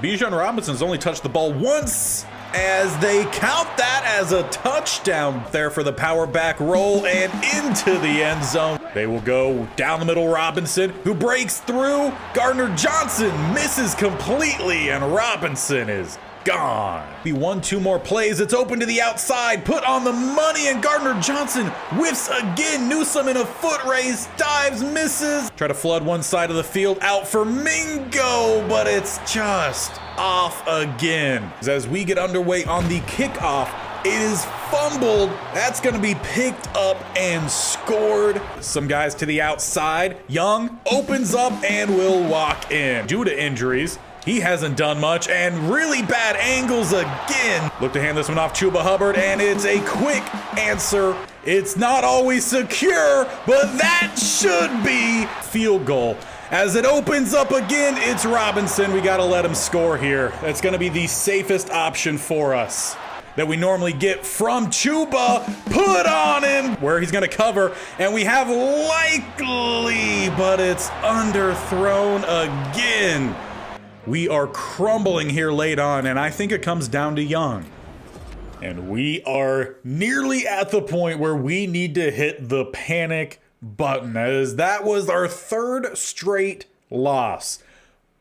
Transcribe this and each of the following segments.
Bijan Robinson's only touched the ball once, as they count that as a touchdown there for the power back roll and into the end zone. They will go down the middle. Robinson, who breaks through. Gardner Johnson misses completely, and Robinson is gone. He won 2 more plays. It's open to the outside. Put on the money, and Gardner Johnson whiffs again. Newsome in a foot race, dives, misses. Try to flood one side of the field, out for Mingo, but it's just off again. As we get underway on the kickoff, it is fumbled. That's going to be picked up and scored. Some guys to the outside. Young opens up and will walk in. Due to injuries, he hasn't done much, and really bad angles again. Look to hand this one off Chuba Hubbard, and it's a quick answer. It's not always secure, but that should be field goal. As it opens up again, it's Robinson. We got to let him score here. That's going to be the safest option for us that we normally get from Chuba. Put on him where he's going to cover, and we have likely, but it's underthrown again. We are crumbling here late on, and I think it comes down to Young. And we are nearly at the point where we need to hit the panic button, as that was our 3rd straight loss.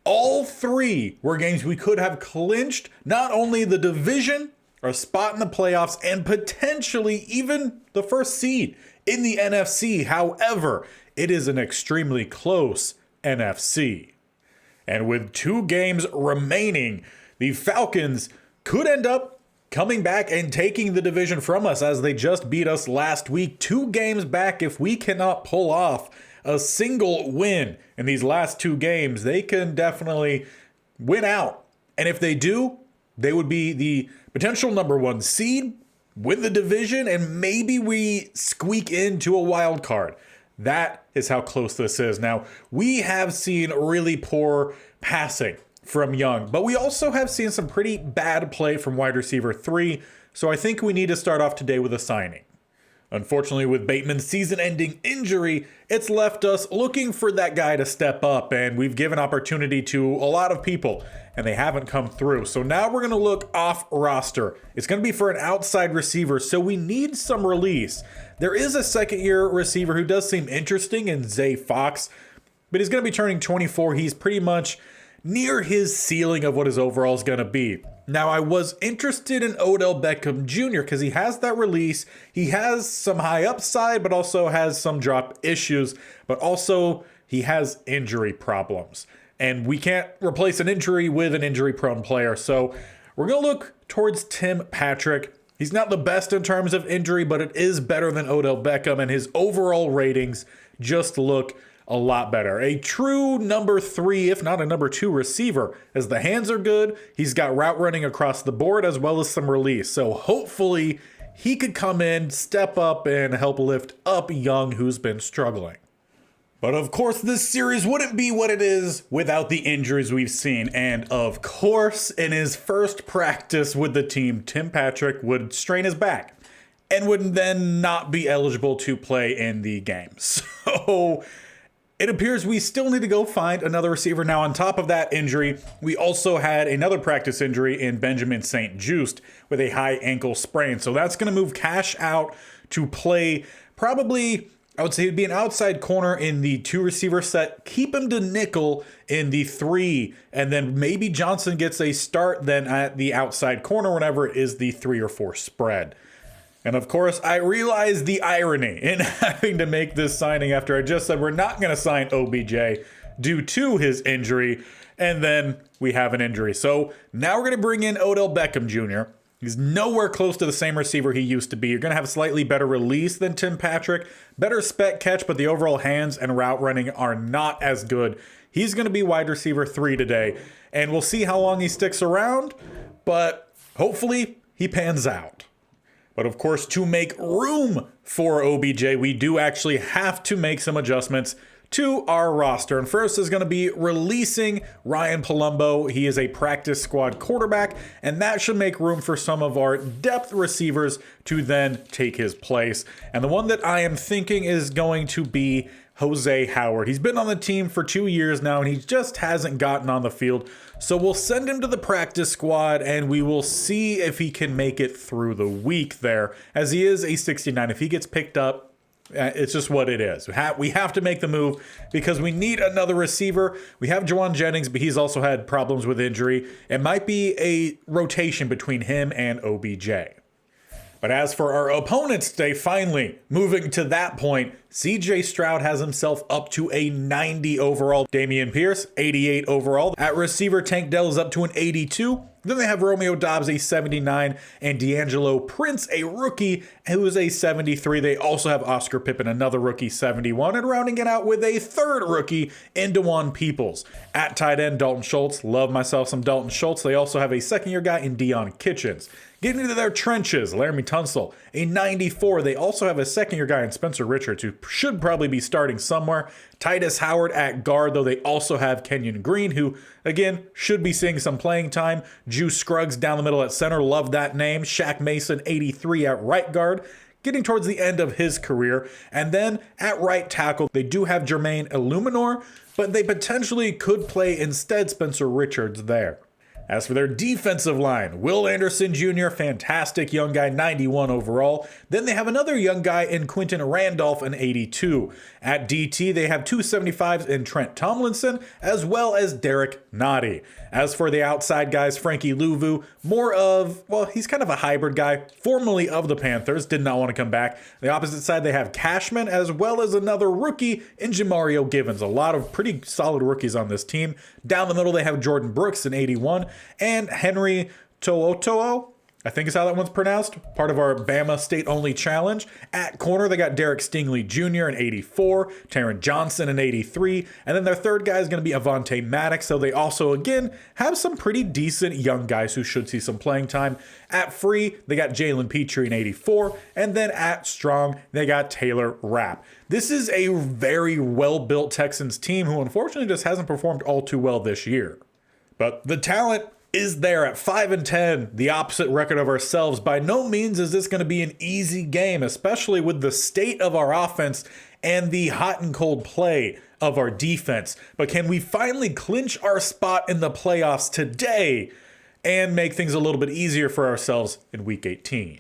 All 3 were games we could have clinched not only the division, a spot in the playoffs, and potentially even the 1st seed in the NFC. However, it is an extremely close NFC. And with 2 games remaining, the Falcons could end up coming back and taking the division from us, as they just beat us last week. 2 games back. If we cannot pull off a single win in these last 2 games, they can definitely win out. And if they do, they would be the potential number 1 seed, win the division, and maybe we squeak into a wild card. That is how close this is. Now, we have seen really poor passing from Young, but we also have seen some pretty bad play from wide receiver 3, so I think we need to start off today with a signing. Unfortunately, with Bateman's season-ending injury, it's left us looking for that guy to step up, and we've given opportunity to a lot of people, and they haven't come through. So now we're going to look off roster. It's going to be for an outside receiver, so we need some release. There is a 2nd-year receiver who does seem interesting in Zay Fox, but he's going to be turning 24. He's pretty much near his ceiling of what his overall is going to be. Now, I was interested in Odell Beckham Jr. because he has that release. He has some high upside, but also has some drop issues, but also he has injury problems. And we can't replace an injury with an injury-prone player. So we're going to look towards Tim Patrick. He's not the best in terms of injury, but it is better than Odell Beckham, and his overall ratings just look a lot better. A true number 3, if not a number 2 receiver, as the hands are good. He's got route running across the board as well as some release. So hopefully he could come in, step up, and help lift up Young, who's been struggling. But of course, this series wouldn't be what it is without the injuries we've seen. And of course, in his first practice with the team, Tim Patrick would strain his back and would then not be eligible to play in the game. So it appears we still need to go find another receiver. Now, on top of that injury, we also had another practice injury in Benjamin St-Juste with a high ankle sprain. So that's going to move Cash out to play probably, I would say, it'd be an outside corner in the 2 receiver set. Keep him to nickel in the 3, and then maybe Johnson gets a start then at the outside corner whenever it is the 3 or 4 spread. And of course, I realize the irony in having to make this signing after I just said we're not going to sign OBJ due to his injury, and then we have an injury. So now we're going to bring in Odell Beckham Jr. He's nowhere close to the same receiver he used to be. You're going to have a slightly better release than Tim Patrick, better spec catch, but the overall hands and route running are not as good. He's going to be wide receiver 3 today, and we'll see how long he sticks around, but hopefully he pans out. But of course, to make room for OBJ, we do actually have to make some adjustments to our roster. And first is going to be releasing Ryan Palumbo. He is a practice squad quarterback, and that should make room for some of our depth receivers to then take his place. And the one that I am thinking is going to be Jose Howard. He's been on the team for 2 years now, and he just hasn't gotten on the field. So we'll send him to the practice squad, and we will see if he can make it through the week there, as he is a 69. If he gets picked up, it's just what it is. We have to make the move because we need another receiver. We have Juwan Jennings, but he's also had problems with injury. It might be a rotation between him and OBJ. But as for our opponents today, finally moving to that point, CJ Stroud has himself up to a 90 overall. Dameon Pierce, 88 overall. At receiver, Tank Dell is up to an 82. Then they have Romeo Dobbs, a 79, and D'Angelo Prince, a rookie, who is a 73. They also have Oscar Pippen, another rookie, 71, and rounding it out with a third rookie in DeJuan Peoples. At tight end, Dalton Schultz. Love myself some Dalton Schultz. They also have a second-year guy in Dion Kitchens. Getting into their trenches, Laramie Tunsil, a 94. They also have a second-year guy in Spencer Richards, who should probably be starting somewhere. Titus Howard at guard, though they also have Kenyon Green, who, again, should be seeing some playing time. Juice Scruggs down the middle at center, love that name. Shaq Mason, 83 at right guard, getting towards the end of his career. And then at right tackle, they do have Jermaine Illuminor, but they potentially could play instead Spencer Richards there. As for their defensive line, Will Anderson Jr., fantastic young guy, 91 overall. Then they have another young guy in Quentin Randolph, an 82. At DT, they have 275s in Trent Tomlinson, as well as Derek Noddy. As for the outside guys, Frankie Louvu, more of, well, he's kind of a hybrid guy, formerly of the Panthers, did not want to come back. The opposite side, they have Cashman, as well as another rookie in Jamario Givens. A lot of pretty solid rookies on this team. Down the middle, they have Jordan Brooks, an 81. And Henry To'oto'o, I think is how that one's pronounced, part of our Bama State-only challenge. At corner, they got Derek Stingley Jr. in 84, Taron Johnson in 83, and then their third guy is going to be Avonte Maddox, so they also, again, have some pretty decent young guys who should see some playing time. At free, they got Jalen Petrie in 84, and then at strong, they got Taylor Rapp. This is a very well-built Texans team who unfortunately just hasn't performed all too well this year. But the talent is there at 5-10, the opposite record of ourselves. By no means is this going to be an easy game, especially with the state of our offense and the hot and cold play of our defense. But can we finally clinch our spot in the playoffs today and make things a little bit easier for ourselves in Week 18?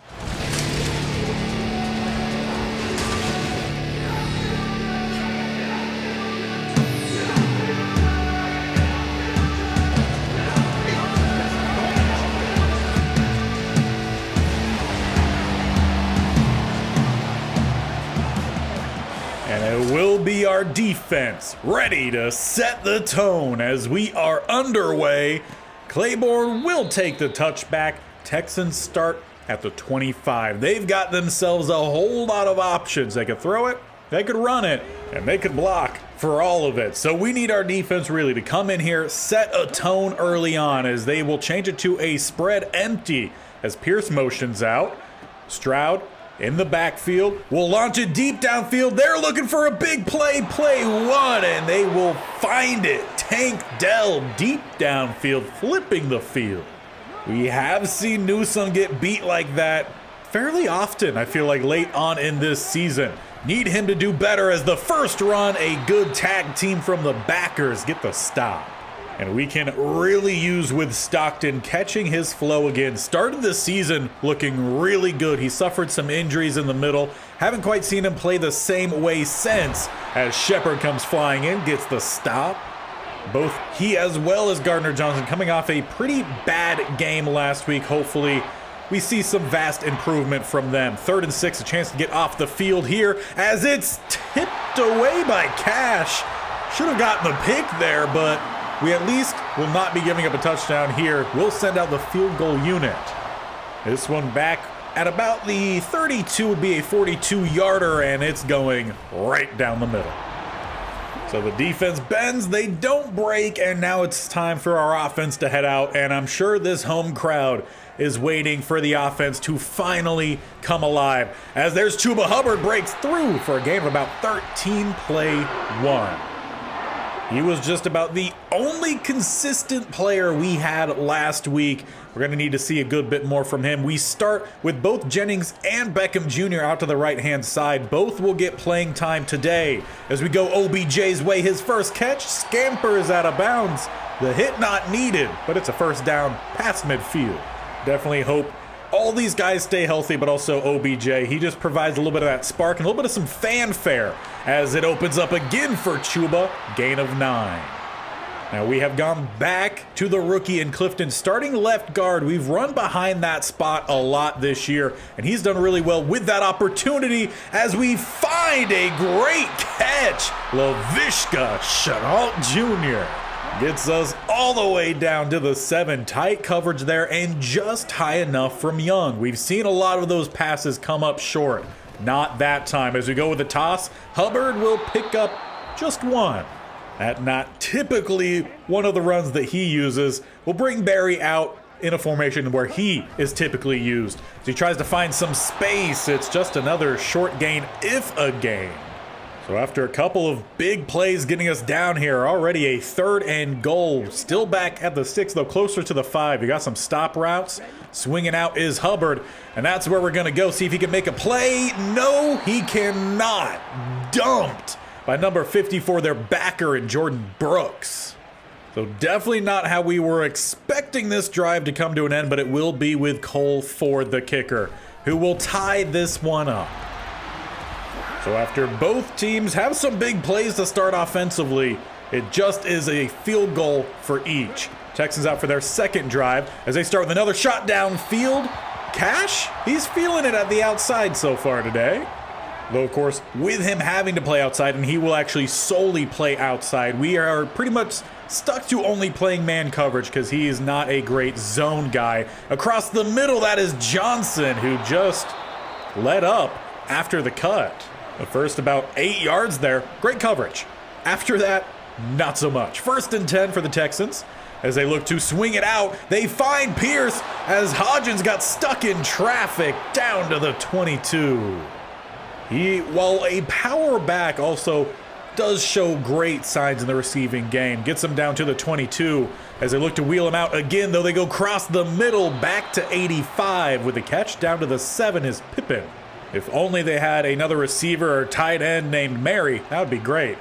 Will be our defense ready to set the tone as we are underway. Claiborne will take the touchback. Texans start at the 25. They've got themselves a whole lot of options. They could throw it, they could run it, and they could block for all of it. So we need our defense really to come in here, set a tone early on, as they will change it to a spread empty as Pierce motions out. Stroud in the backfield, will launch it deep downfield. They're looking for a big play, play one, and they will find it. Tank Dell deep downfield, flipping the field. We have seen Newsome get beat like that fairly often, I feel like, late on in this season. Need him to do better as the first run, a good tag team from the backers get the stop. And we can really use with Stockton catching his flow again. Started the season looking really good. He suffered some injuries in the middle. Haven't quite seen him play the same way since, as Shepard comes flying in, gets the stop. Both he as well as Gardner Johnson coming off a pretty bad game last week. Hopefully we see some vast improvement from them. 3rd and 6, a chance to get off the field here as it's tipped away by Cash. Should have gotten the pick there, but we at least will not be giving up a touchdown here. We'll send out the field goal unit. This one back at about the 32 would be a 42-yarder, and it's going right down the middle. So the defense bends, they don't break, and now it's time for our offense to head out, and I'm sure this home crowd is waiting for the offense to finally come alive, as there's Chuba Hubbard breaks through for a gain of about 13, play one. He was just about the only consistent player we had last week. We're going to need to see a good bit more from him. We start with both Jennings and Beckham Jr. out to the right-hand side. Both will get playing time today. As we go OBJ's way, his first catch scampers out of bounds. The hit not needed, but it's a first down past midfield. Definitely hope all these guys stay healthy, but also OBJ. He just provides a little bit of that spark and a little bit of some fanfare as it opens up again for Chuba. Gain of 9. Now we have gone back to the rookie in Clifton, starting left guard. We've run behind that spot a lot this year, and he's done really well with that opportunity as we find a great catch. Laviska Chenault Jr. gets us all the way down to the 7. Tight coverage there and just high enough from Young. We've seen a lot of those passes come up short. Not that time. As we go with the toss, Hubbard will pick up just one. That not typically one of the runs that he uses. Will bring Barry out in a formation where he is typically used. As he tries to find some space, it's just another short gain, if a gain. So after a couple of big plays getting us down here, already a 3rd and goal. Still back at the 6, though closer to the 5. You got some stop routes. Swinging out is Hubbard, and that's where we're going to go. See if he can make a play. No, he cannot. Dumped by number 54, their backer in Jordan Brooks. So definitely not how we were expecting this drive to come to an end, but it will be with Cole Ford, the kicker, who will tie this one up. So after both teams have some big plays to start offensively, it just is a field goal for each. Texans out for their second drive as they start with another shot downfield. Cash, he's feeling it at the outside so far today. Though, of course, with him having to play outside, and he will actually solely play outside, we are pretty much stuck to only playing man coverage because he is not a great zone guy. Across the middle, that is Johnson, who just let up after the cut. The first about 8 yards there, great coverage. After that, not so much. 1st and 10 for the Texans. As they look to swing it out, they find Pierce as Hodgins got stuck in traffic down to the 22. He, while a power back, also does show great signs in the receiving game. Gets him down to the 22 as they look to wheel him out again, though they go across the middle back to 85 with the catch down to the 7 is Pippin. If only they had another receiver or tight end named Mary, that would be great.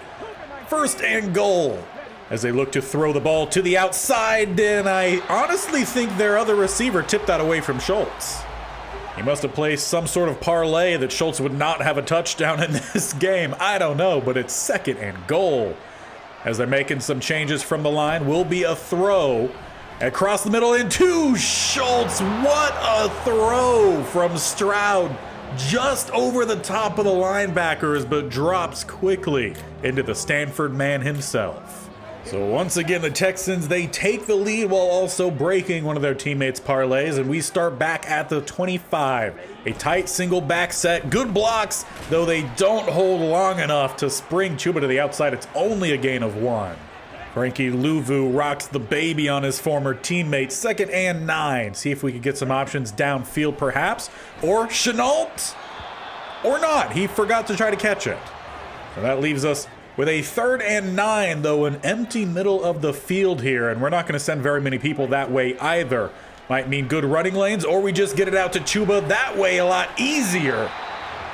1st and goal as they look to throw the ball to the outside, and I honestly think their other receiver tipped that away from Schultz. He must have placed some sort of parlay that Schultz would not have a touchdown in this game. I don't know, but it's 2nd and goal. As they're making some changes from the line, will be a throw across the middle into Schultz. What a throw from Stroud. Just over the top of the linebackers, but drops quickly into the Stanford man himself. So once again, the Texans, they take the lead while also breaking one of their teammates' parlays, and we start back at the 25. A tight single back set, good blocks, though they don't hold long enough to spring Chuba to the outside. It's only a gain of 1. Frankie Louvu rocks the baby on his former teammate. 2nd and 9. See if we can get some options downfield perhaps, or Chenault, or not. He forgot to try to catch it. So that leaves us with a 3rd and 9, though an empty middle of the field here, and we're not going to send very many people that way either. Might mean good running lanes, or we just get it out to Chuba that way a lot easier.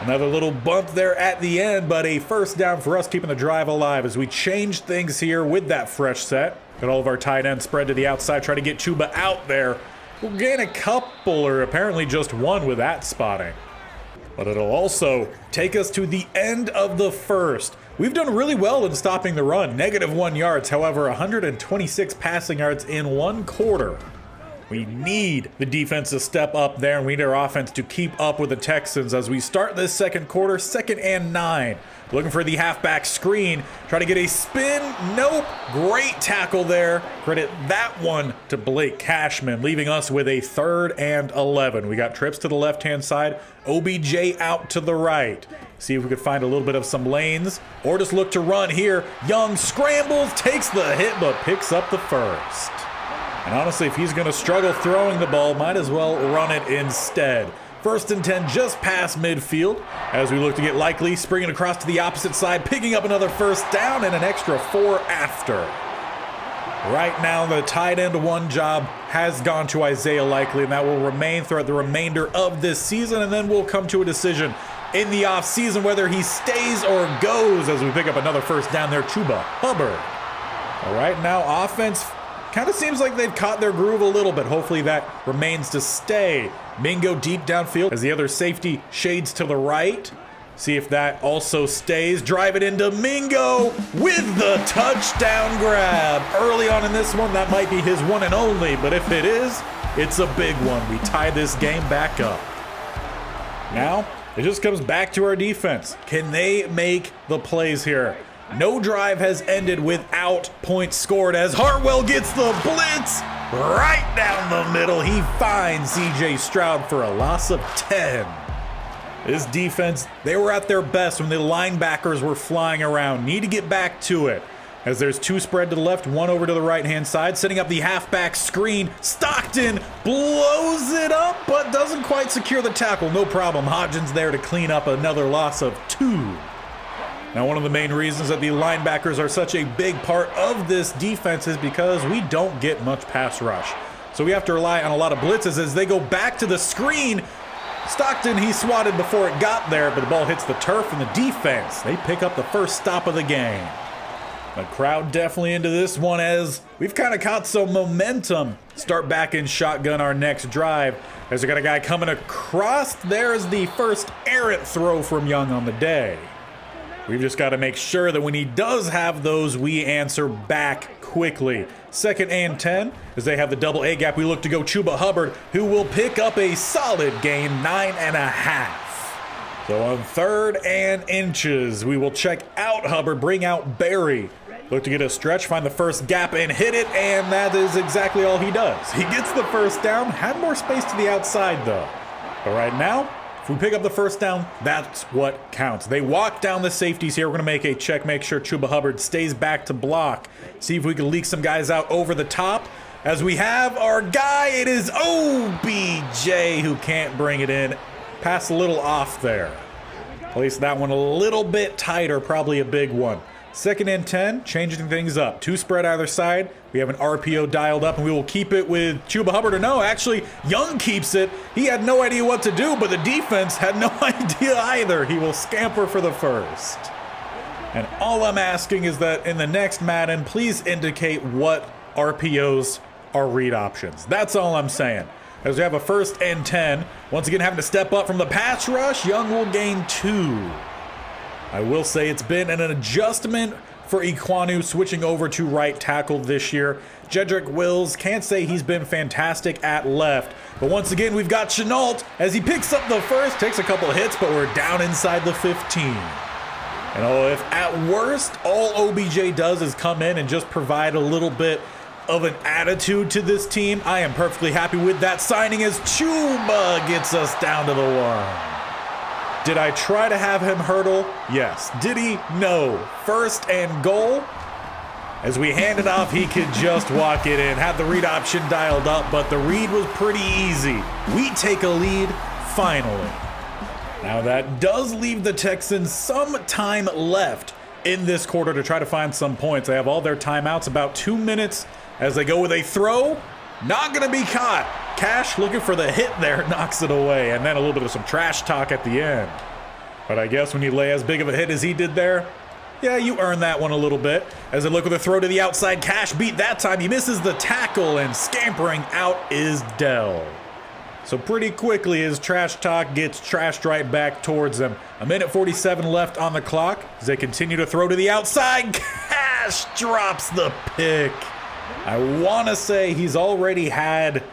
Another little bump there at the end, but a 1st down for us, keeping the drive alive as we change things here with that fresh set. Got all of our tight ends spread to the outside, try to get Chuba out there. We'll gain a couple, or apparently just 1 with that spotting. But it'll also take us to the end of the 1st. We've done really well in stopping the run. -1 yards, however, 126 passing yards in 1 quarter. We need the defense to step up there, and we need our offense to keep up with the Texans as we start this 2nd quarter. 2nd and 9. Looking for the halfback screen. Try to get a spin. Nope. Great tackle there. Credit that one to Blake Cashman, leaving us with a 3rd and 11. We got trips to the left-hand side. OBJ out to the right. See if we could find a little bit of some lanes, or just look to run here. Young scrambles, takes the hit, but picks up the 1st. And honestly, if he's going to struggle throwing the ball, might as well run it instead. First and 10 just past midfield as we look to get Likely springing across to the opposite side, picking up another first down and an extra 4 after. Right now, the tight end one job has gone to Isaiah Likely, and that will remain throughout the remainder of this season, and then we'll come to a decision in the offseason whether he stays or goes as we pick up another first down there. Chuba Hubbard. All right, now offense kind of seems like they've caught their groove a little bit. Hopefully that remains to stay. Mingo deep downfield as the other safety shades to the right. See if that also stays. Drive it into Mingo with the touchdown grab. Early on in this one, that might be his one and only, but if it is, it's a big one. We tie this game back up. Now, it just comes back to our defense. Can they make the plays here? No drive has ended without points scored as Hartwell gets the blitz right down the middle. He finds C.J. Stroud for a loss of 10. This defense, they were at their best when the linebackers were flying around. Need to get back to it. As there's 2 spread to the left, 1 over to the right-hand side, setting up the halfback screen. Stockton blows it up, but doesn't quite secure the tackle. No problem. Hodgins there to clean up another loss of 2. Now, one of the main reasons that the linebackers are such a big part of this defense is because we don't get much pass rush. So we have to rely on a lot of blitzes as they go back to the screen. Stockton, he swatted before it got there, but the ball hits the turf and the defense, they pick up the first stop of the game. The crowd definitely into this one as we've kind of caught some momentum. Start back in shotgun our next drive as we got a guy coming across. There's the first errant throw from Young on the day. We've just got to make sure that when he does have those, we answer back quickly. 2nd and 10, as they have the double A gap, we look to go Chuba Hubbard, who will pick up a solid gain, 9.5. So on 3rd and inches, we will check out Hubbard, bring out Barry. Look to get a stretch, find the first gap and hit it, and that is exactly all he does. He gets the first down, had more space to the outside though. But right now, if we pick up the first down, that's what counts. They walk down the safeties here. We're going to make a check, make sure Chuba Hubbard stays back to block. See if we can leak some guys out over the top. As we have our guy, it is OBJ who can't bring it in. Pass a little off there. Place that one a little bit tighter, probably a big one. 2nd and 10, changing things up. 2 spread either side. We have an RPO dialed up, and we will keep it with Chuba Hubbard. Or no, actually, Young keeps it. He had no idea what to do, but the defense had no idea either. He will scamper for the first. And all I'm asking is that in the next Madden, please indicate what RPOs are read options. That's all I'm saying. As we have a 1st and 10, once again having to step up from the pass rush, Young will gain 2. I will say it's been an adjustment for Ekwonu switching over to right tackle this year. Jedrick Wills, can't say he's been fantastic at left. But once again, we've got Chenault as he picks up the first, takes a couple hits, but we're down inside the 15. And if at worst, all OBJ does is come in and just provide a little bit of an attitude to this team, I am perfectly happy with that signing as Chuba gets us down to the 1. Did I try to have him hurdle? Yes. Did he? No. 1st and goal. As we hand it off, he could just walk it in. Had the read option dialed up, but the read was pretty easy. We take a lead, finally. Now that does leave the Texans some time left in this quarter to try to find some points. They have all their timeouts, about 2 minutes as they go with a throw. Not going to be caught. Cash looking for the hit there, knocks it away. And then a little bit of some trash talk at the end. But I guess when you lay as big of a hit as he did there, yeah, you earn that one a little bit. As they look with a throw to the outside, Cash beat that time. He misses the tackle, and scampering out is Dell. So pretty quickly his trash talk gets trashed right back towards them. 1:47 left on the clock as they continue to throw to the outside. Cash drops the pick. I want to say he's already had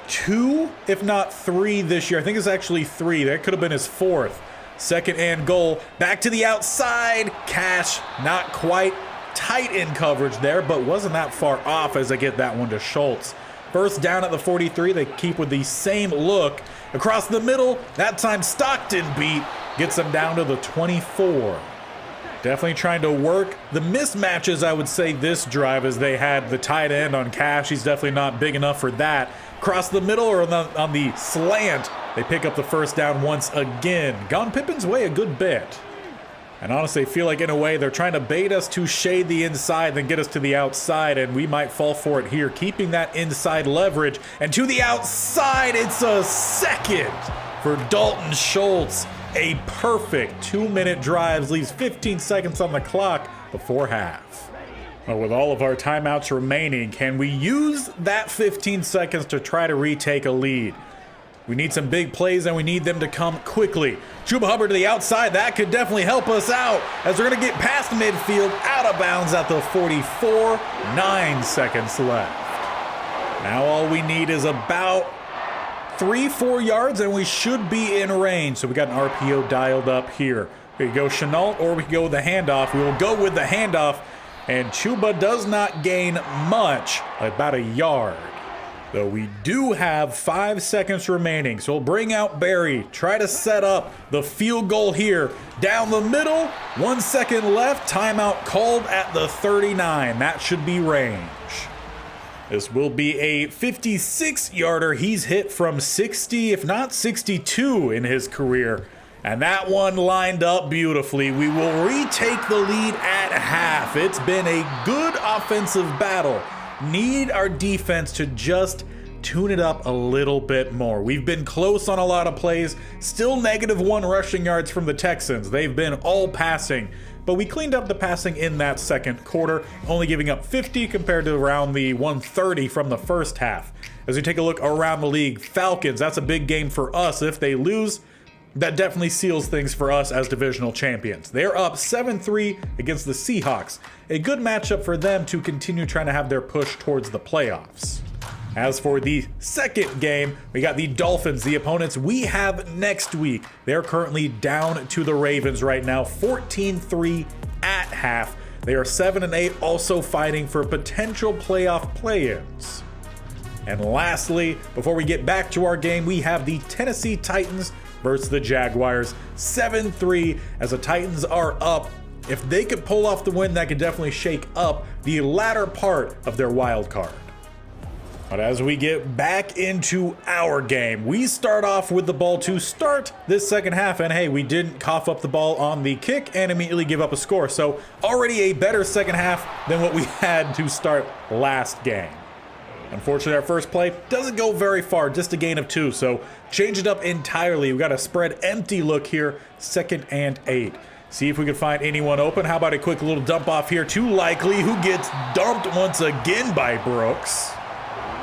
2, if not 3 this year. I think it's actually 3. That could have been his 4th. 2nd and goal. Back to the outside. Cash not quite tight in coverage there, but wasn't that far off as they get that one to Schultz. 1st down at the 43. They keep with the same look. Across the middle, that time Stockton beat. Gets them down to the 24. Definitely trying to work the mismatches, I would say, this drive, as they had the tight end on Cash. He's definitely not big enough for that. Across the middle or on the slant, they pick up the first down once again. Gone Pippin's way a good bit. And honestly, I feel like in a way they're trying to bait us to shade the inside, then get us to the outside, and we might fall for it here, keeping that inside leverage. And to the outside, it's a second for Dalton Schultz. A perfect 2-minute drive, leaves 15 seconds on the clock before half. Well, with all of our timeouts remaining, can we use that 15 seconds to try to retake a lead? We need some big plays, and we need them to come quickly. Chuba Hubbard to the outside. That could definitely help us out, as they're going to get past midfield, out of bounds at the 44. 9 seconds left. Now all we need is about 3-4 yards, and we should be in range. So we got an RPO dialed up here. We can go Chenault, or we can go with the handoff. We will go with the handoff, and Chuba does not gain much, about a yard. Though we do have 5 seconds remaining, so we'll bring out Barry, try to set up the field goal here. Down the middle, 1 second left, timeout called at the 39. That should be range. This will be a 56-yarder. He's hit from 60, if not 62 in his career. And that one lined up beautifully. We will retake the lead at half. It's been a good offensive battle. Need our defense to just tune it up a little bit more. We've been close on a lot of plays. Still -1 rushing yards from the Texans. They've been all passing. But we cleaned up the passing in that second quarter, only giving up 50 compared to around the 130 from the first half. As we take a look around the league, Falcons, that's a big game for us. If they lose, that definitely seals things for us as divisional champions. They're up 7-3 against the Seahawks. A good matchup for them to continue trying to have their push towards the playoffs. As for the second game, we got the Dolphins, the opponents we have next week. They're currently down to the Ravens right now, 14-3 at half. They are 7-8, also fighting for potential playoff play-ins. And lastly, before we get back to our game, we have the Tennessee Titans versus the Jaguars, 7-3, as the Titans are up. If they could pull off the win, that could definitely shake up the latter part of their wild card. But as we get back into our game, we start off with the ball to start this second half. And hey, we didn't cough up the ball on the kick and immediately give up a score. So already a better second half than what we had to start last game. Unfortunately, our first play doesn't go very far, just a gain of 2. So change it up entirely. We got a spread empty look here, 2nd and 8. See if we can find anyone open. How about a quick little dump off here to Likely, who gets dumped once again by Brooks.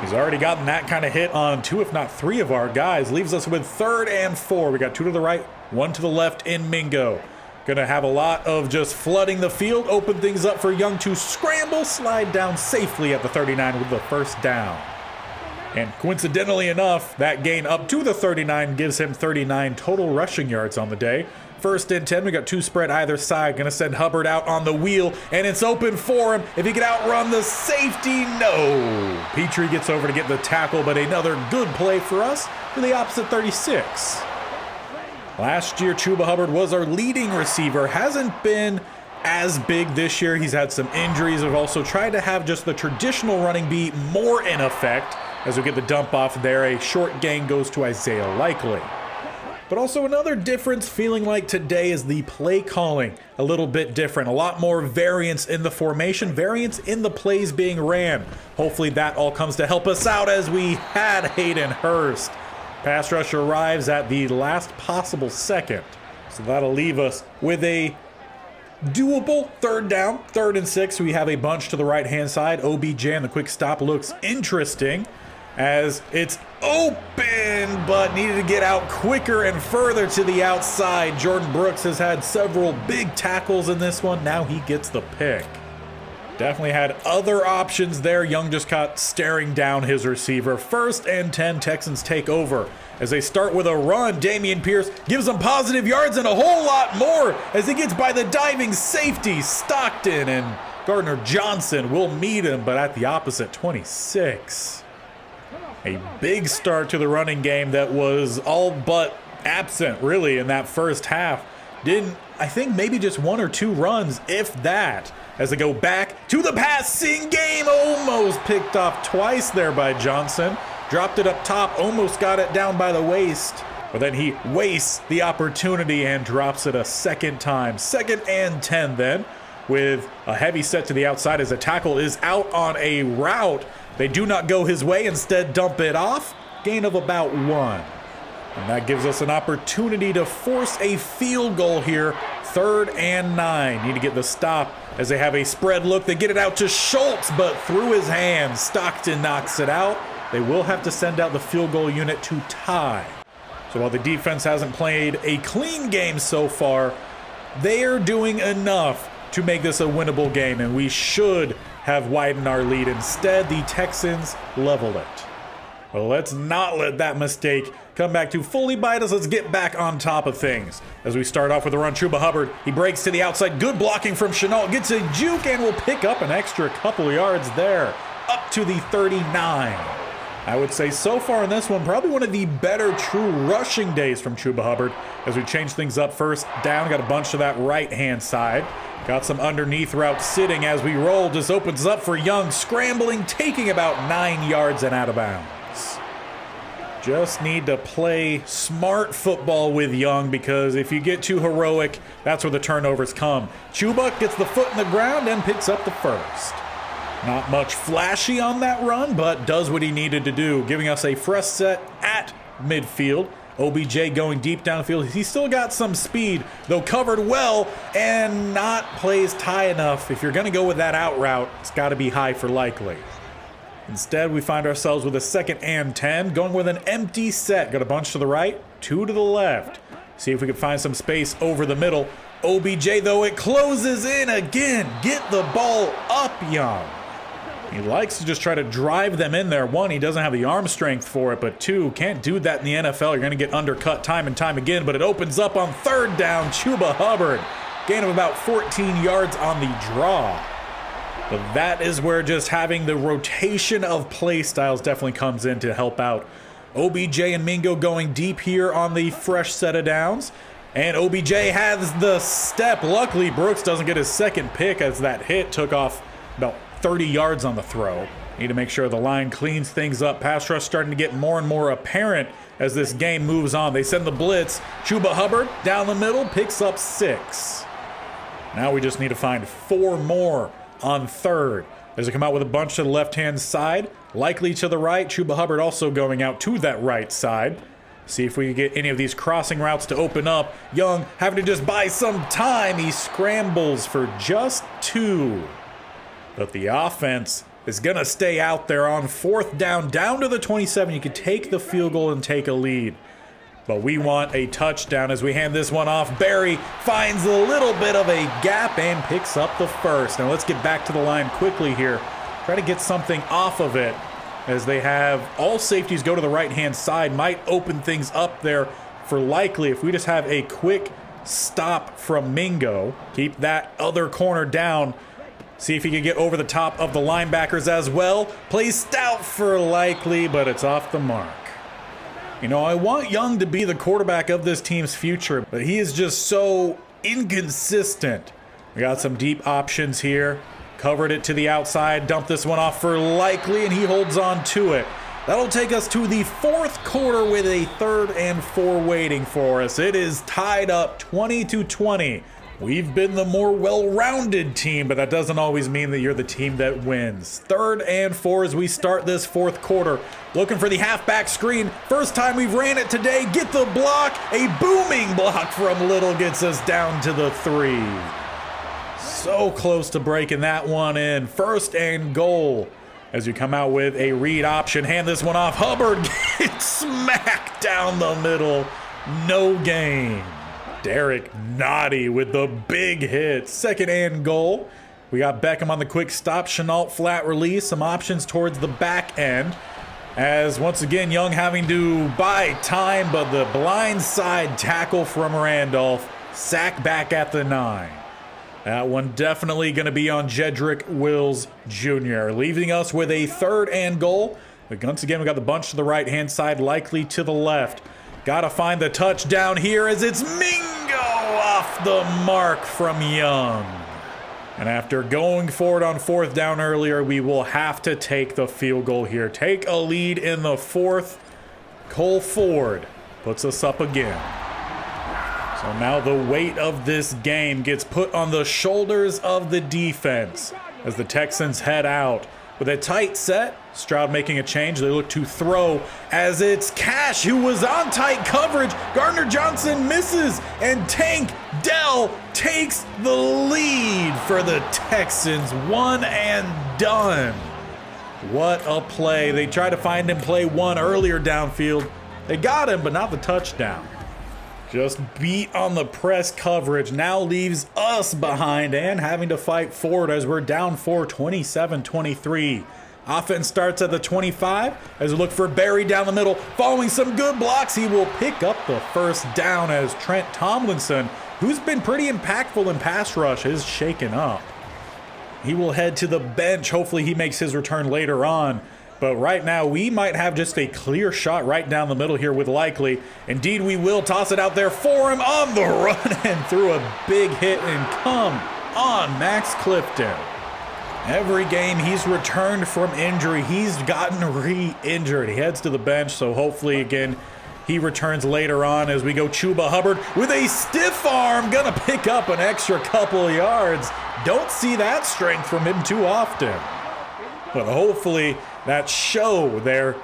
He's already gotten that kind of hit on 2, if not 3 of our guys. Leaves us with 3rd and 4. We got 2 to the right, 1 to the left in Mingo. Gonna have a lot of just flooding the field, open things up for Young to scramble, slide down safely at the 39 with the first down. And coincidentally enough, that gain up to the 39 gives him 39 total rushing yards on the day. 1st and 10, we got 2 spread either side. Gonna send Hubbard out on the wheel, and it's open for him. If he can outrun the safety, no. Petrie gets over to get the tackle, but another good play for us to the opposite 36. Last year, Chuba Hubbard was our leading receiver. Hasn't been as big this year. He's had some injuries. We've also tried to have just the traditional running be more in effect. As we get the dump off there, a short gain goes to Isaiah Likely. But also another difference feeling like today is the play calling a little bit different. A lot more variance in the formation, variance in the plays being ran. Hopefully that all comes to help us out as we had Hayden Hurst. Pass rush arrives at the last possible second. So that'll leave us with a doable 3rd down, 3rd and 6. We have a bunch to the right-hand side. OBJ and the quick stop looks interesting as it's open, but needed to get out quicker and further to the outside. Jordan Brooks has had several big tackles in this one. Now he gets the pick. Definitely had other options there. Young just caught staring down his receiver. 1st and 10, Texans take over. As they start with a run, Dameon Pierce gives them positive yards and a whole lot more as he gets by the diving safety. Stockton and Gardner Johnson will meet him, but at the opposite 26. A big start to the running game that was all but absent, really, in that first half. Didn't I think maybe just 1 or 2 runs, if that, as they go back to the passing game. Almost picked off twice there by Johnson. Dropped it up top, almost got it down by the waist. But then he wastes the opportunity and drops it a second time. 2nd and 10 then, with a heavy set to the outside as a tackle is out on a route. They do not go his way, instead dump it off. Gain of about 1. And that gives us an opportunity to force a field goal here. 3rd and 9. Need to get the stop as they have a spread look. They get it out to Schultz, but through his hands, Stockton knocks it out. They will have to send out the field goal unit to tie. So while the defense hasn't played a clean game so far, they are doing enough to make this a winnable game, and we should have widened our lead. Instead, the Texans level it. Well, let's not let that mistake come back to fully bite us. Let's get back on top of things. As we start off with a run, Chuba Hubbard, he breaks to the outside. Good blocking from Chenault. Gets a juke and will pick up an extra couple yards there. Up to the 39. I would say so far in this one, probably one of the better true rushing days from Chuba Hubbard. As we change things up, first down, got a bunch to that right-hand side. Got some underneath route sitting as we roll. Just opens up for Young, scrambling, taking about 9 yards and out of bounds. Just need to play smart football with Young, because if you get too heroic, that's where the turnovers come. Chuba gets the foot in the ground and picks up the first. Not much flashy on that run, but does what he needed to do, giving us a fresh set at midfield. OBJ going deep downfield. He's still got some speed, though covered well and not placed high enough. If you're going to go with that out route, it's got to be high for likely. Instead, we find ourselves with a 2nd and 10, going with an empty set. Got a bunch to the right, 2 to the left. See if we can find some space over the middle. OBJ, though, it closes in again. Get the ball up, Young. He likes to just try to drive them in there. 1, he doesn't have the arm strength for it, but 2, can't do that in the NFL. You're going to get undercut time and time again, but it opens up on 3rd down. Chuba Hubbard, gain of about 14 yards on the draw. But that is where just having the rotation of play styles definitely comes in to help out. OBJ and Mingo going deep here on the fresh set of downs. And OBJ has the step. Luckily, Brooks doesn't get his 2nd pick as that hit took off about 30 yards on the throw. Need to make sure the line cleans things up. Pass rush starting to get more and more apparent as this game moves on. They send the blitz. Chuba Hubbard down the middle, picks up 6. Now we just need to find 4 more on 3rd. As they come out with a bunch to the left-hand side, likely to the right. Chuba Hubbard also going out to that right side. See if we can get any of these crossing routes to open up. Young having to just buy some time. He scrambles for just 2. But the offense is going to stay out there on 4th down to the 27. You could take the field goal and take a lead. But we want a touchdown as we hand this one off. Barry finds a little bit of a gap and picks up the first. Now let's get back to the line quickly here. Try to get something off of it as they have all safeties go to the right-hand side. Might open things up there for likely if we just have a quick stop from Mingo. Keep that other corner down. See if he can get over the top of the linebackers as well. Plays stout for likely, but it's off the mark. You know, I want Young to be the quarterback of this team's future, but he is just so inconsistent. We got some deep options here. Covered it to the outside, dumped this one off for likely, and he holds on to it. That'll take us to the 4th quarter with a 3rd and 4 waiting for us. It is tied up 20-20. We've been the more well-rounded team, but that doesn't always mean that you're the team that wins. 3rd and 4 as we start this 4th quarter. Looking for the halfback screen. First time we've ran it today. Get the block. A booming block from Little gets us down to the 3. So close to breaking that one in. 1st and goal. As you come out with a read option, hand this one off. Hubbard gets smacked down the middle. No gain. Derek Noddy with the big hit. 2nd and goal. We got Beckham on the quick stop. Chenault flat release. Some options towards the back end. As once again, Young having to buy time, but the blind side tackle from Randolph. Sack back at the 9. That one definitely going to be on Jedrick Wills Jr., leaving us with a 3rd and goal. But once again, we got the bunch to the right-hand side, likely to the left. Got to find the touchdown here as it's Mingo off off the mark from Young. And after going forward on 4th down earlier, we will have to take the field goal here. Take a lead in the 4th. Cole Ford puts us up again. So now the weight of this game gets put on the shoulders of the defense as the Texans head out. With a tight set, Stroud making a change. They look to throw as it's Cash who was on tight coverage. Gardner Johnson misses, and Tank Dell takes the lead for the Texans. One and done. What a play. They tried to find him play one earlier downfield. They got him, but not the touchdown. Just beat on the press coverage now leaves us behind and having to fight forward as we're down 4, 27-23. Offense starts at the 25 as we look for Barry down the middle. Following some good blocks, he will pick up the first down as Trent Tomlinson, who's been pretty impactful in pass rush, is shaken up. He will head to the bench. Hopefully he makes his return later on. But right now, we might have just a clear shot right down the middle here with Likely. Indeed, we will toss it out there for him on the run and through a big hit. And come on, Max Clifton. Every game he's returned from injury, he's gotten re-injured. He heads to the bench, so hopefully, again, he returns later on as we go Chuba Hubbard with a stiff arm. Gonna pick up an extra couple of yards. Don't see that strength from him too often. But hopefully that show there,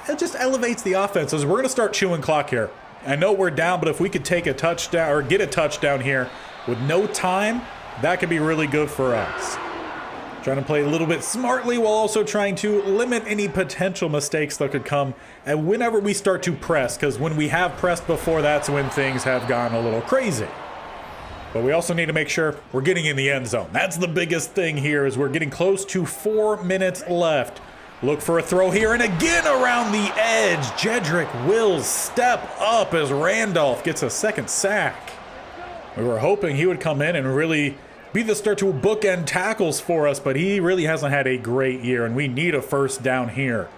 it just elevates the offense as we're going to start chewing clock here. I know we're down, but if we could take a touchdown or get a touchdown here with no time, that could be really good for us. Trying to play a little bit smartly while also trying to limit any potential mistakes that could come and whenever we start to press, because when we have pressed before, that's when things have gone a little crazy. But we also need to make sure we're getting in the end zone. That's the biggest thing here is we're getting close to 4 minutes left. Look for a throw here and again around the edge. Jedrick will step up as Randolph gets a second sack. We were hoping he would come in and really be the start to bookend tackles for us, but he really hasn't had a great year, and we need a first down here.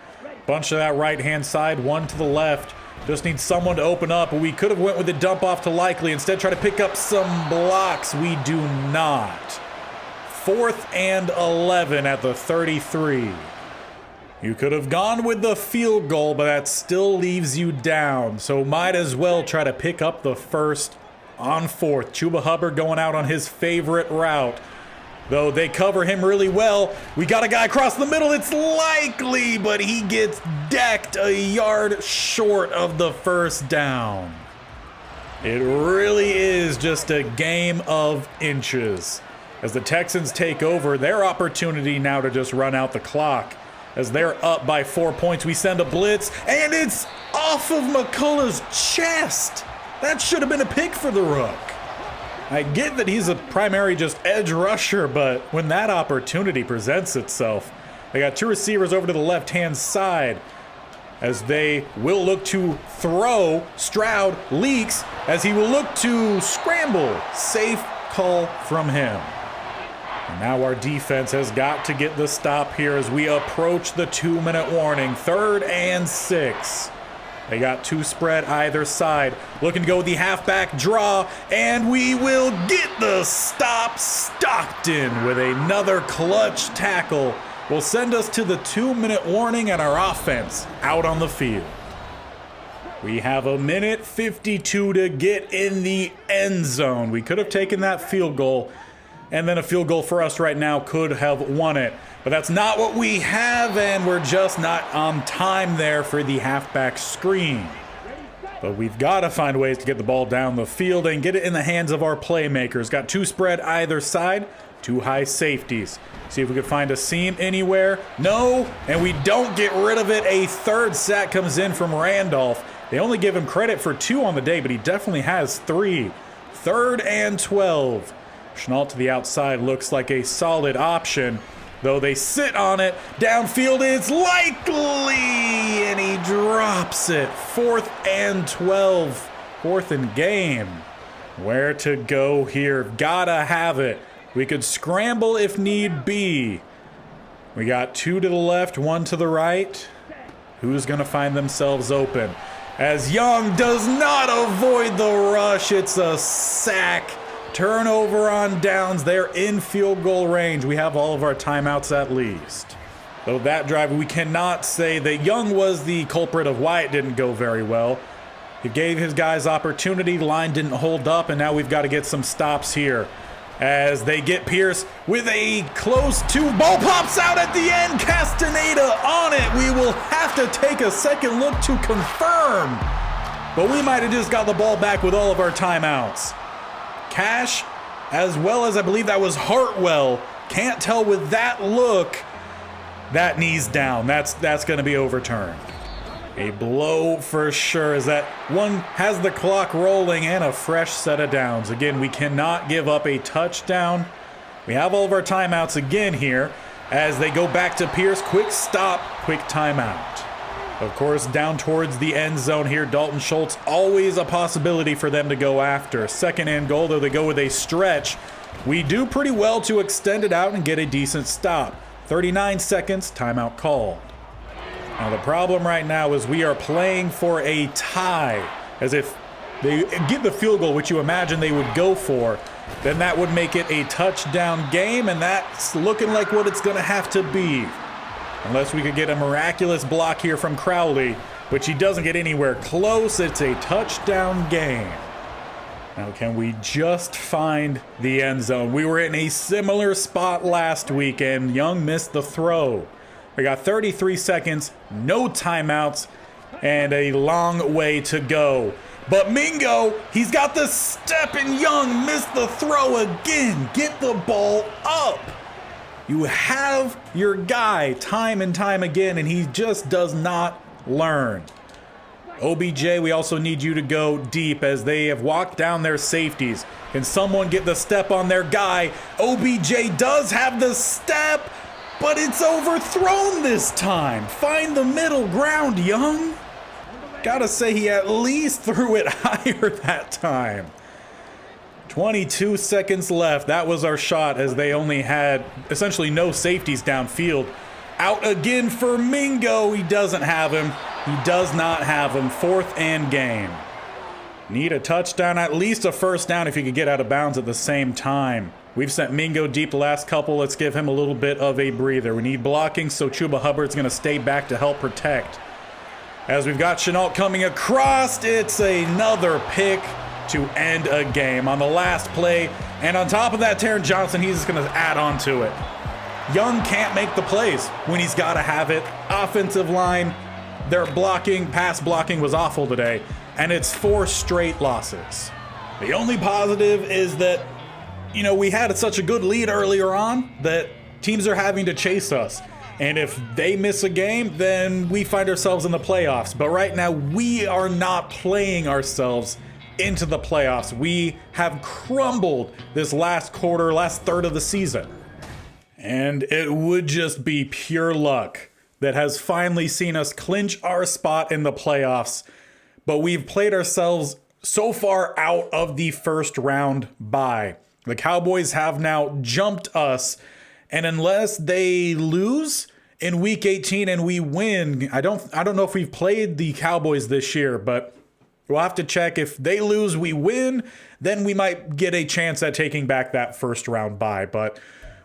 Bunch to that right-hand side, one to the left. Just need someone to open up. We could have went with a dump off to Likely. Instead, try to pick up some blocks. We do not. 4th and 11 at the 33. You could have gone with the field goal, but that still leaves you down. So might as well try to pick up the first on 4th. Chuba Hubbard going out on his favorite route. Though they cover him really well. We got a guy across the middle. It's Likely, but he gets decked a yard short of the first down. It really is just a game of inches. As the Texans take over, their opportunity now to just run out the clock. As they're up by 4 points, we send a blitz, and it's off of McCullough's chest. That should have been a pick for the Rook. I get that he's a primary just edge rusher, but when that opportunity presents itself, they got two receivers over to the left-hand side as they will look to throw. Stroud leaks as he will look to scramble. Safe call from him. And now our defense has got to get the stop here as we approach the 2-minute warning. 3rd and 6. They got two spread either side. Looking to go with the halfback draw, and we will get the stop. Stockton with another clutch tackle will send us to the 2-minute warning and our offense out on the field. We have 1:52 to get in the end zone. We could have taken that field goal, and then a field goal for us right now could have won it. But that's not what we have, and we're just not on time there for the halfback screen. But we've got to find ways to get the ball down the field and get it in the hands of our playmakers. Got two spread either side, two high safeties. See if we could find a seam anywhere. No, and we don't get rid of it. A third sack comes in from Randolph. They only give him credit for 2 on the day, but he definitely has 3. 3rd and 12. Chenault to the outside looks like a solid option, though they sit on it. Downfield is Likely, and he drops it. 4th and 12. 4th and game. Where to go here? Gotta have it. We could scramble if need be. We got 2 to the left, 1 to the right. Who's gonna find themselves open? As Young does not avoid the rush, it's a sack Turnover on downs. They're in field goal range. We have all of our timeouts at least. Though that drive, we cannot say that Young was the culprit of why it didn't go very well. He gave his guys opportunity. Line didn't hold up, and now we've got to get some stops here. As they get Pierce with a close to ball pops out at the end. Castaneda on it. We will have to take a second look to confirm. But we might have just got the ball back with all of our timeouts. Cash, as well as I believe that was Hartwell. Can't tell with that look. That knee's down. That's going to be overturned. A blow for sure, as that one has the clock rolling and a fresh set of downs. Again, we cannot give up a touchdown. We have all of our timeouts again here as they go back to Pierce. Quick stop, quick timeout. Of course, down towards the end zone here, Dalton Schultz, always a possibility for them to go after. Second and goal, though they go with a stretch. We do pretty well to extend it out and get a decent stop. 39 seconds, timeout called. Now the problem right now is we are playing for a tie. As if they get the field goal, which you imagine they would go for, then that would make it a touchdown game, and that's looking like what it's going to have to be. Unless we could get a miraculous block here from Crowley, which he doesn't get anywhere close. It's a touchdown game. Now can we just find the end zone? We were in a similar spot last week, and Young missed the throw. We got 33 seconds, no timeouts, and a long way to go. But Mingo, he's got the step, and Young missed the throw again. Get the ball up. You have your guy time and time again, and he just does not learn. OBJ, we also need you to go deep as they have walked down their safeties. Can someone get the step on their guy? OBJ does have the step, but it's overthrown this time. Find the middle ground, Young. Gotta say he at least threw it higher that time. 22 seconds left. That was our shot as they only had essentially no safeties downfield. Out again for Mingo. He doesn't have him. He does not have him. Fourth and game. Need a touchdown, at least a first down if you could get out of bounds at the same time. We've sent Mingo deep the last couple. Let's give him a little bit of a breather. We need blocking, so Chuba Hubbard's going to stay back to help protect. As we've got Chenault coming across, it's another pick to end a game on the last play. And on top of that, Taron Johnson, he's just going to add on to it. Young can't make the plays when he's got to have it. Offensive line, their blocking, pass blocking was awful today. And it's 4 straight losses. The only positive is that, you know, we had such a good lead earlier on that teams are having to chase us. And if they miss a game, then we find ourselves in the playoffs. But right now, we are not playing ourselves into the playoffs. We have crumbled this last quarter, last third of the season. And it would just be pure luck that has finally seen us clinch our spot in the playoffs. But we've played ourselves so far out of the first round bye. The Cowboys have now jumped us. And unless they lose in week 18 and we win, I don't know if we've played the Cowboys this year, but we'll have to check. If they lose, we win, then we might get a chance at taking back that first round bye. But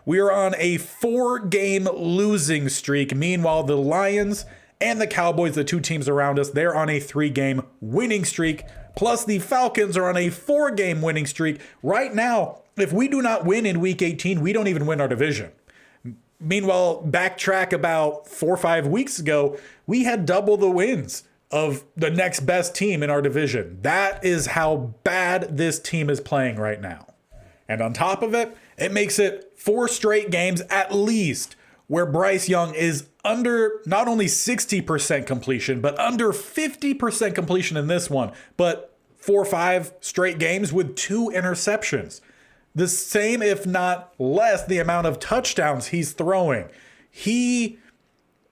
we are on a 4-game losing streak. Meanwhile, the Lions and the Cowboys, the two teams around us, they're on a 3-game winning streak. Plus the Falcons are on a 4-game winning streak. Right now, if we do not win in week 18, we don't even win our division. Meanwhile, backtrack about 4 or 5 weeks ago, we had double the wins of the next best team in our division. That is how bad this team is playing right now. And on top of it, it makes it 4 straight games at least where Bryce Young is under not only 60% completion, but under 50% completion in this one, but 4 or 5 straight games with 2 interceptions. The same, if not less, the amount of touchdowns he's throwing. He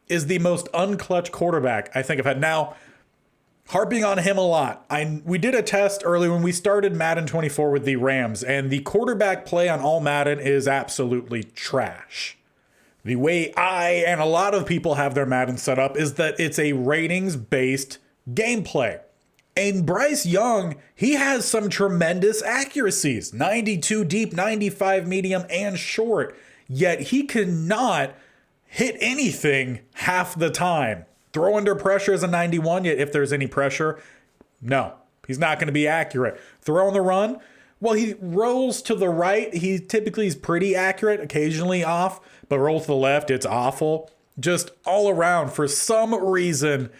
is the most unclutch quarterback I think I've had. Now, harping on him a lot. We did a test early when we started Madden 24 with the Rams, and the quarterback play on all Madden is absolutely trash. The way I and a lot of people have their Madden set up is that it's a ratings-based gameplay. And Bryce Young, he has some tremendous accuracies, 92 deep, 95 medium, and short, yet he cannot hit anything half the time. Throw under pressure is a 91, yet if there's any pressure, no, he's not going to be accurate. Throw on the run, well, he rolls to the right. He typically is pretty accurate, occasionally off, but roll to the left, it's awful. Just all around, for some reason,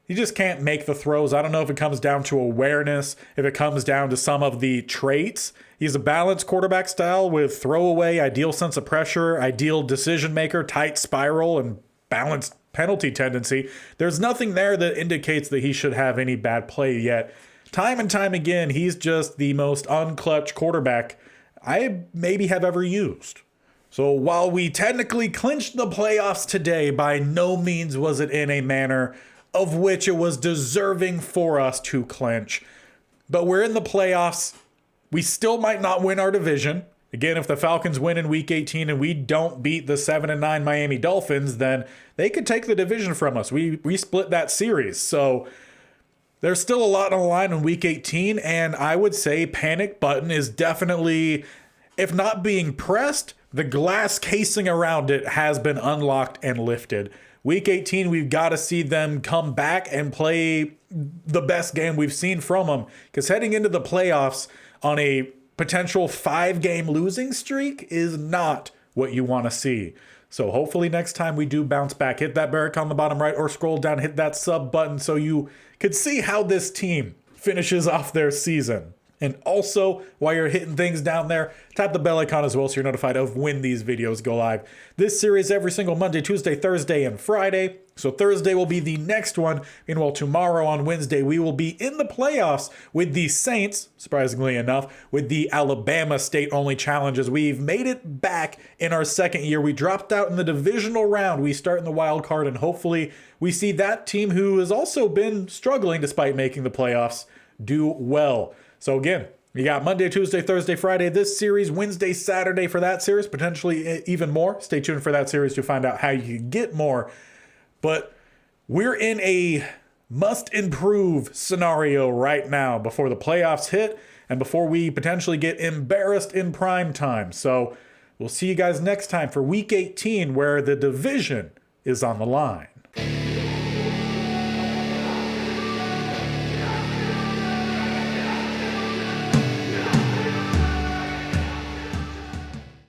he just can't make the throws. I don't know if it comes down to awareness, if it comes down to some of the traits. He's a balanced quarterback style with throwaway, ideal sense of pressure, ideal decision maker, tight spiral, and balanced penalty tendency. There's nothing there that indicates that he should have any bad play yet. Time and time again, he's just the most unclutch quarterback I maybe have ever used. So while we technically clinched the playoffs today, by no means was it in a manner of which it was deserving for us to clinch. But we're in the playoffs. We still might not win our division. Again, if the Falcons win in Week 18 and we don't beat the 7-9 Miami Dolphins, then they could take the division from us. We split that series. So there's still a lot on the line in Week 18, and I would say panic button is definitely, if not being pressed, the glass casing around it has been unlocked and lifted. Week 18, we've got to see them come back and play the best game we've seen from them. Because heading into the playoffs on a potential 5-game losing streak is not what you want to see. So hopefully next time we do bounce back. Hit that barrack on the bottom right or scroll down, hit that sub button so you could see how this team finishes off their season. And also, while you're hitting things down there, tap the bell icon as well so you're notified of when these videos go live. This series every single Monday, Tuesday, Thursday, and Friday. So Thursday will be the next one. Meanwhile, tomorrow on Wednesday, we will be in the playoffs with the Saints, surprisingly enough, with the Alabama State-only challenges. We've made it back in our second year. We dropped out in the divisional round. We start in the wild card, and hopefully we see that team who has also been struggling despite making the playoffs do well. So again, you got Monday, Tuesday, Thursday, Friday, this series, Wednesday, Saturday for that series, potentially even more. Stay tuned for that series to find out how you can get more. But we're in a must improve scenario right now before the playoffs hit and before we potentially get embarrassed in prime time. So we'll see you guys next time for Week 18 where the division is on the line.